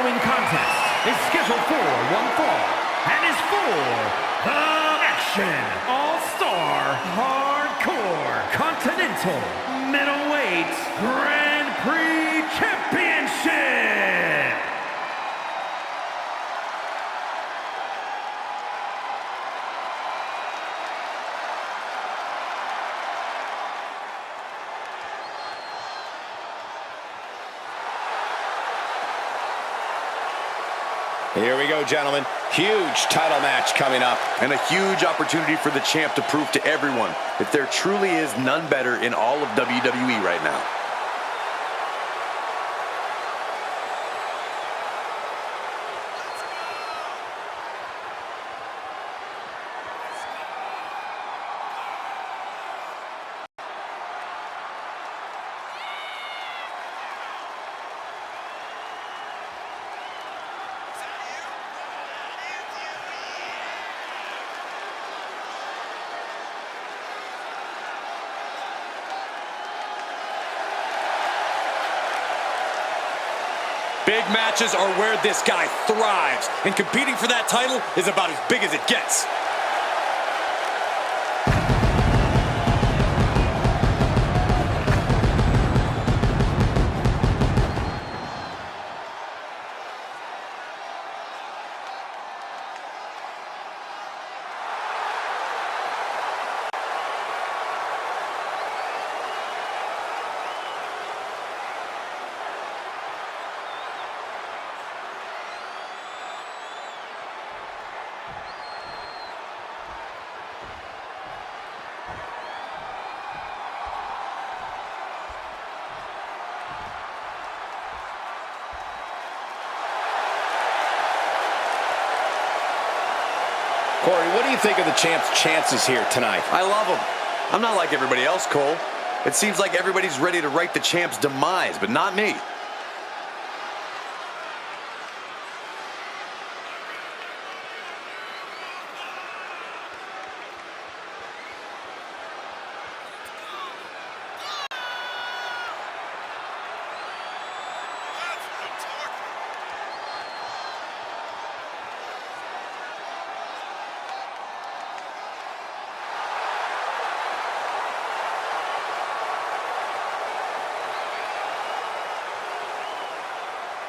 following contest is scheduled for one fall and is for the Action All-Star Hardcore Continental Middleweight Grand Prix Championship. Here we go, gentlemen. Huge title match coming up. And a huge opportunity for the champ to prove to everyone that there truly is none better in all of WWE right now. Big matches are where this guy thrives, and competing for that title is about as big as it gets. Corey, what do you think of the champ's chances here tonight? I love him. I'm not like everybody else, Cole. It seems like everybody's ready to write the champ's demise, but not me.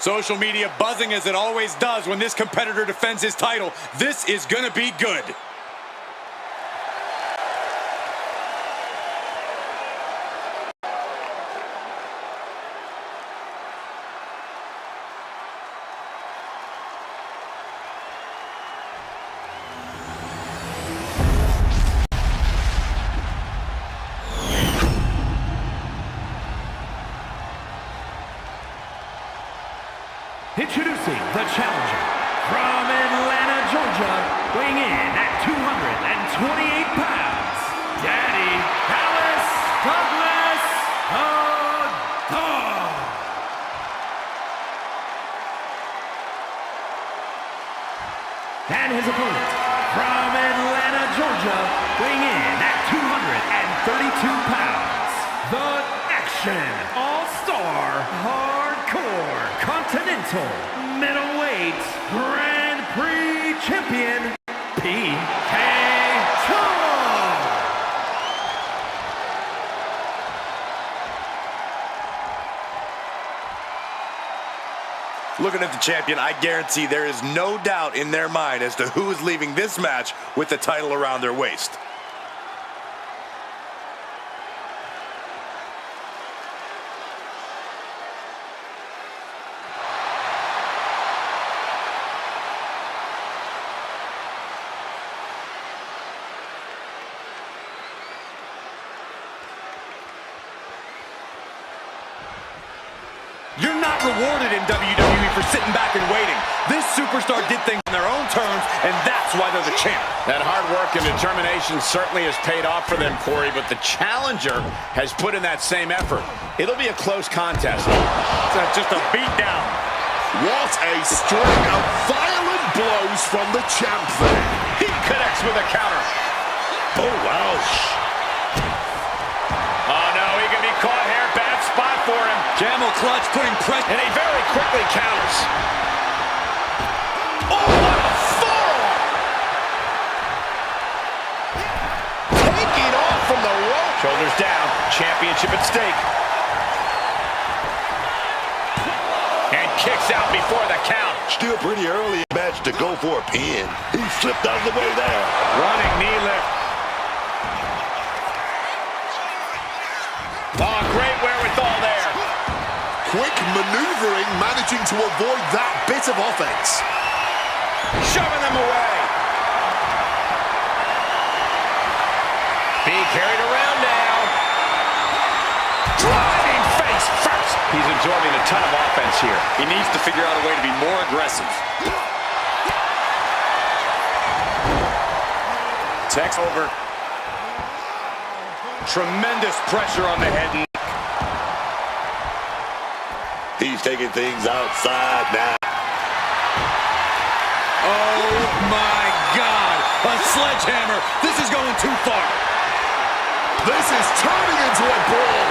Social media buzzing as it always does when this competitor defends his title. This is gonna be good. Introducing the challenger from Atlanta, Georgia, weighing in at 228 pounds, Daddy Dallas Douglas, the Dog. And his opponent from Atlanta, Georgia, weighing in at 232 pounds, the Action All-Star Hardcore Continental Middleweight Grand Prix Champion, Pikachu. Looking at the champion, I guarantee there is no doubt in their mind as to who is leaving this match with the title around their waist. You're not rewarded in WWE for sitting back and waiting. This superstar did things on their own terms, and that's why they're the champ. That hard work and determination certainly has paid off for them, Corey, but the challenger has put in that same effort. It'll be a close contest. It's just a beatdown. What a string of violent blows from the champ there. He connects with a counter. Oh, wow. Oh, no, he can be caught here. Bad spot for him. Camel clutch putting pressure. And he very quickly counters. championship at stake. And kicks out before the count. Still pretty early in the match to go for a pin. He slipped out of the way there. Running knee lift. Oh, great wherewithal there. Quick maneuvering, managing to avoid that bit of offense. Shoving them away. Being carried around now. Driving face first. He's absorbing a ton of offense here. He needs to figure out a way to be more aggressive. Tex over. Tremendous pressure on the head. He's taking things outside now. Oh my God! A sledgehammer! This is going too far! This is turning into a brawl.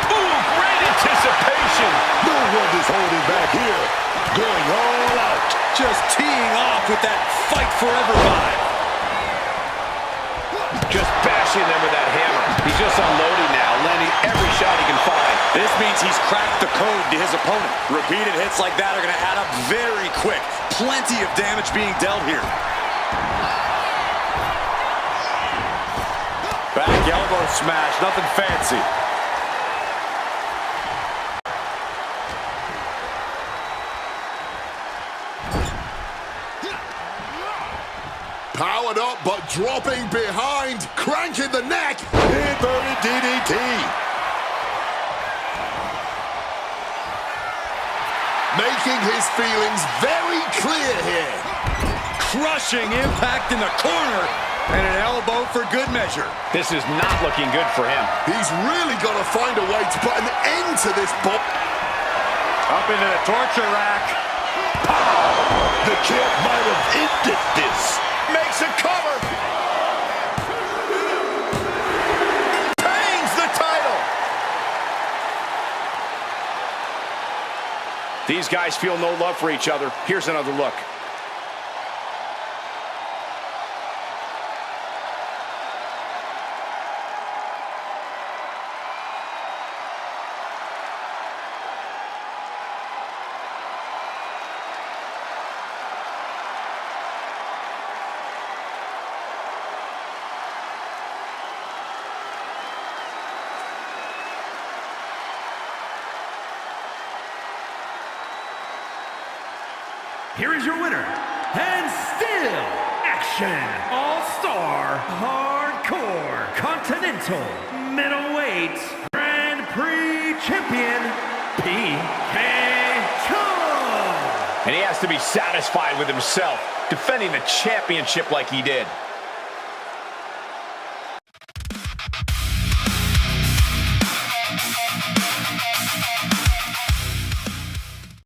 Ooh, great anticipation! No one is holding back here. Going all out. Just teeing off with that fight forever vibe. Just bashing them with that hammer. He's just unloading now, landing every shot he can find. This means he's cracked the code to his opponent. Repeated hits like that are going to add up very quick. Plenty of damage being dealt here. Back elbow smash, nothing fancy. Powered up, but dropping behind. Cranking the neck. Inverted DDT. Making his feelings very clear here. Crushing impact in the corner. And an elbow for good measure. This is not looking good for him. He's really got to find a way to put an end to this bop. Up into the torture rack. The champ might have ended this. Makes a cover. Retains the title. These guys feel no love for each other. Here's another look. Here is your winner, and still action all-star hardcore continental middleweight Grand Prix champion, Pikachu. And he has to be satisfied with himself, defending the championship like he did.